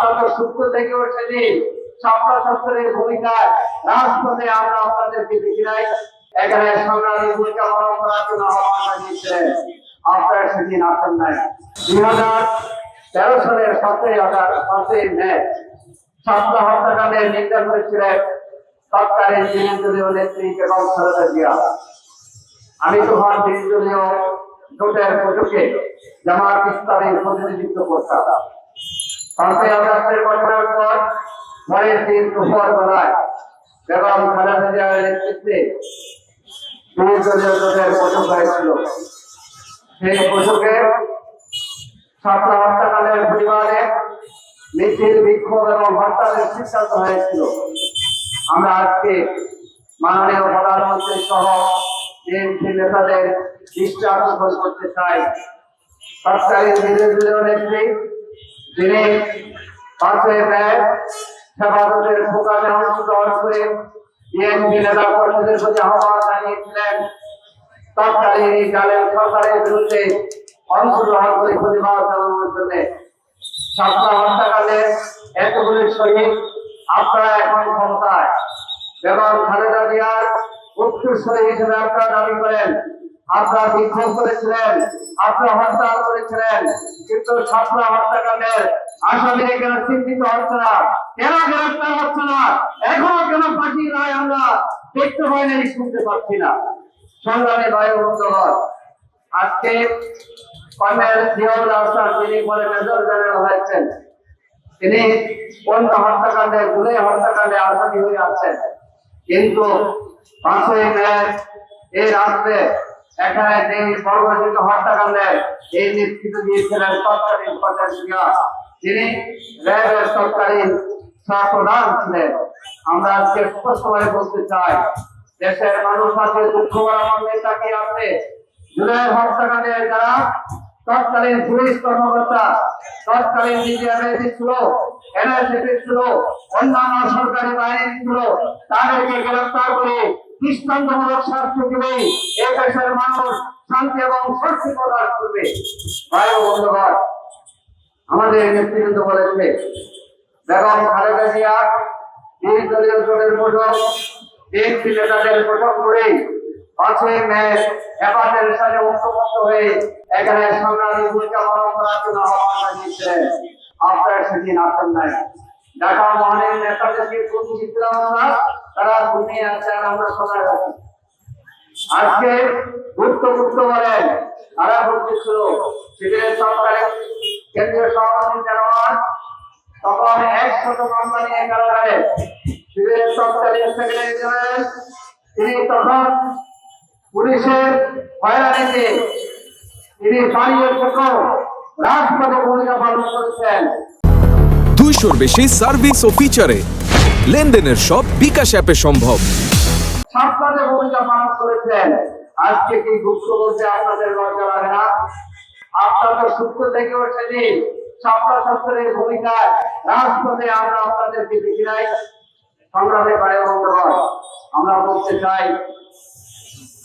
আপনাদের সূত্র থেকে সেদিন ছাত্র ছাত্রের ভূমিকায় রাজপথে আমরা আপনাদেরকে দেখি নাই, এখানে সংগ্রামী ভূমিকা পালন করার জন্য আহ্বান জানিয়েছিলেন, আপনারা সেদিন আসেন নাই। 2013 সালের 5ই মে ছাত্র হত্যাকাণ্ডের নিন্দা করেছিলেন তৎকালীন বিরোধী নেত্রী বেগম খালেদা জিয়া। আমি তখন বিরোধী জোটের বৈঠকে জামায়াত ইসলামীর প্রতিনিধিত্ব করতাম। 5ই আগস্টের ঘটনার পর পরের দিন দুপুর বেলায় বেগম খালেদা জিয়ার নেতৃত্বে বিরোধী জোটের বৈঠক হয়েছিল। সেই বৈঠকে ছাত্র হত্যাকাণ্ডের পরিবারে মিছিল, বিক্ষোভ এবং হরতালের সিদ্ধান্ত হয়েছিল। আমরা আজকে মাননীয় প্রধানমন্ত্রী সহ বিএনপি নেতাদের দৃষ্টি আকর্ষণ করতে চাই। তৎকালীন বিরোধী নেত্রী যিনি 5ই মে হেফাজতের প্রোগ্রামে অংশগ্রহণ করে বিএনপি নেতা কর্মীদের প্রতি আহ্বান জানিয়েছিলেন তৎকালীন এই জালেম সরকারের বিরুদ্ধে অংশগ্রহণ করে প্রতিবাদ জানানোর জন্য। ছাত্র হত্যাকাণ্ডে এতগুলি শহীদ, আপনারা এখন ক্ষমতায়, বেগম খালেদা জিয়ার উত্তরসূরি হিসেবে আপনারা দাবি করেন, আপনারা বিক্ষোভ করেছিলেন, আপনারা হরতাল করেছিলেন, কিন্তু ছাত্র হত্যাকাণ্ডের আসামিরা কেন চিহ্নিত হচ্ছে না, কেন গ্রেফতার হচ্ছে না, এখনো কেন ফাঁসির রায় আমরা দেখতে পাই না, শুনতে পাচ্ছি না। সংগ্রামী ভাই ও বন্ধুগণ, আজকে কর্নেল জিয়াউল আহসান, যিনি পরে মেজর জেনারেল হয়েছেন, তিনি কোনটা হত্যাকাণ্ডে, জুলাই হত্যাকাণ্ডে আসামি হয়ে আছেন, কিন্তু 5ই মে এই রাত্রে এখানে যে বর্বরচিত হত্যাকাণ্ডের এই নেতৃত্ব দিয়েছিলেন তৎকালীন জিয়া, যিনি র্যাবের তৎকালীন প্রধান ছিলেন। আমরা আজকে স্পষ্টভাবে বলতে চাই, দেশের মানুষ আছে, দুঃখ আমার নেতাকে আছে, জুলাই হত্যাকাণ্ডের যারা তৎকালীন পুলিশ কর্মকর্তা, তৎকালীন ডিজিএমএসি ছিল, এনএসএসি ছিল, অন্যান্য সরকারি বাহিনী ছিল, তাদেরকে গ্রেফতার করে দৃষ্টান্তমূলক শাস্তি দিলে এই দেশের মানুষ শান্তি এবং স্বস্তি প্রকাশ করবে। ভাই ও বন্ধুগণ, আমাদের নেতৃবৃন্দ বলেছে বেগম খালেদা জিয়া নির্দলীয় জোটের বৈঠক, বিএনপি নেতাদের বৈঠক করে 5ই মে হেফাজতের সাথে ঐক্যবদ্ধ হয়ে এখানে সংগ্রামী ভূমিকা পালন করার জন্য আহ্বান জানিয়েছিলেন, আপনারা সেদিন আসেন নাই। ঢাকা মহানগর নেতাদেরকে বুঝিয়েছিলাম আমরা, তারা ঘুমিয়ে আছে আর আমরা সজাগ আছি। আজকে গুপ্ত বলেন তারা বলতেছিল শিবিরের সরকারের কেন্দ্রীয় সভাপতি জানান তখন 100 মামলা নিয়ে কারাগারে। শিবিরের তৎকালীন সেক্রেটারি জেনারেল তিনি তখন পুলিশের হয়রানিতে তিনি পালিয়ে থেকেও রাজপথে ভূমিকা পালন করেছেন। 200-র বেশি সার্ভিস ও ফিচারে লেনদেনের সব বিকাশ অ্যাপে সম্ভব। ছাত্রদের ভূমিকা পালন করেছেন। আজকে কি গুপ্ত বলতে আপনাদের লজ্জা লাগে না? আপনাদের সূত্র থেকে সেদিন ছাত্র ছাত্রের ভূমিকায় রাজপথে আমরা আপনাদেরকে দেখি নাই। সংগ্রামে ভাই বন্ধুগণ, আমরা বলতে চাই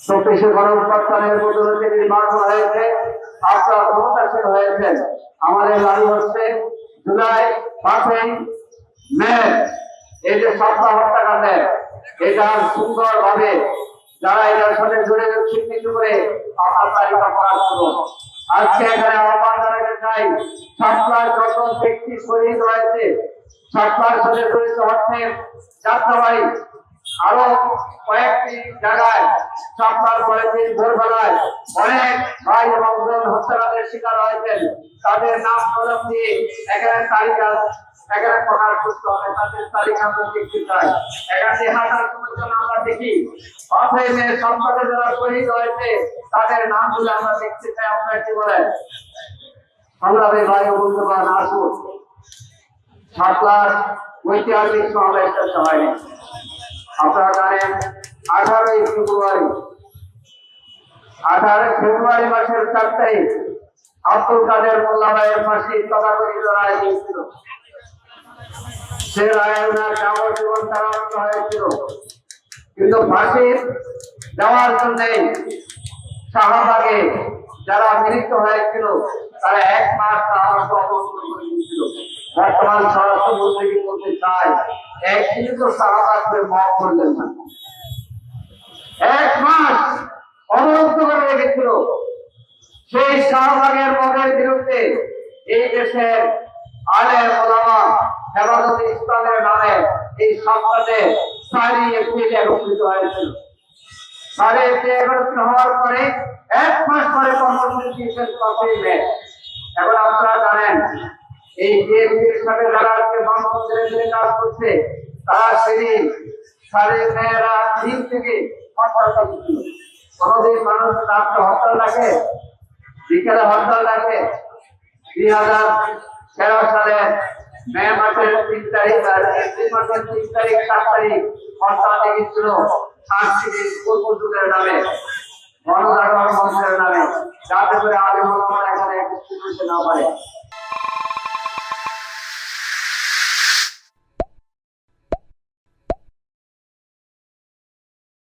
24শে গণঅভ্যুত্থানের বদৌলতে নির্বাচন হয়েছে, আপনারা ক্ষমতাসীন হয়েছেন। আমাদের দাবি হচ্ছে জুলাই 5ই মে এই যে ছাত্র হত্যাকাণ্ডের এটা সুন্দরভাবে যারা এটার সাথে জড়িত চিহ্নিত করে আপনার তালিকা প্রকাশ করুন। আজকে এখানে আহ্বান জানাতে চাই, ছাত্রার যত ব্যক্তি শহীদ হয়েছে, ছাত্রার সাথে জড়িত হচ্ছে যাত্রাবাড়ি, আরো কয়েকটি জায়গায় ছাত্রার পরের দিন ভোরবেলায় অনেক ভাই এবং বোন হত্যাকাণ্ডের শিকার হয়েছেন, তাদের নাম কলম দিয়ে এখানে তালিকা এখানে প্রকাশ করতে হবে, তাদের তালিকা আমরা দেখতে চাই। এখানে হাজার আমরা দেখি 5ই মে সম্পদে যারা শহীদ হয়েছে তাদের নামগুলো আমরা দেখতে চাই। আপনারা কি বলেন? সংগ্রামী ভাই ও বন্ধুগণ, আসুন ছাত্রার ঐতিহাসিক সমাবেশ করতে হয়নি। আপনারা জানেন 18 ফেব্রুয়ারি মাসের 4 তারিখ আব্দুল কাদের মোল্লা ভাইয়ের ফাঁসি তথাকথিত রায় দিয়েছিল। সে রায় ওনার যাবজ্জীবন কারাদণ্ড হয়েছিল, কিন্তু ফাঁসি দেওয়ার জন্য শাহবাগে যারা মিলিত হয়েছিল তারা 1 মাস কারাদণ্ড অবসান করে দিয়েছিল। বর্তমান বন্দী করতে চায়, একদিন তো সাহায্য করে মাফ করলেন না। 1 মাস অবরুদ্ধ করে রেখেছিল। সেই শাহবাগের মদের বিরুদ্ধে এই দেশের আলেম ওলামা হেফাজতে ইসলামের নামে এই সপ্তাহে 4 এপ্রিল একত্রিত হয়েছিল। 4 এপ্রিল একত্রিত হওয়ার পরে 1 মাস পরে কর্মসূচি শেষ 5 মে। এখন আপনারা জানেন এই বিএনপির সাথে যারা আজকে বামপন্থীদের কাজ করছে, তারা সেদিন 4 মেয়েরা 3 থেকে হরতাল করছিল। কোনদিন মানুষ রাত্রে হরতাল রাখে, বিকেলে হরতাল রাখে? 2013 সালে মে মাসের 3 তারিখ আর এপ্রিল মাসের 3 তারিখ 4 তারিখ হরতাল ডেকেছিল সাংস্কৃতিক কর্মসূচির নামে, গণজাগরণ মঞ্চের নামে, যাতে করে আলেম ওলামারা এখানে একত্রিত হতে না পারে।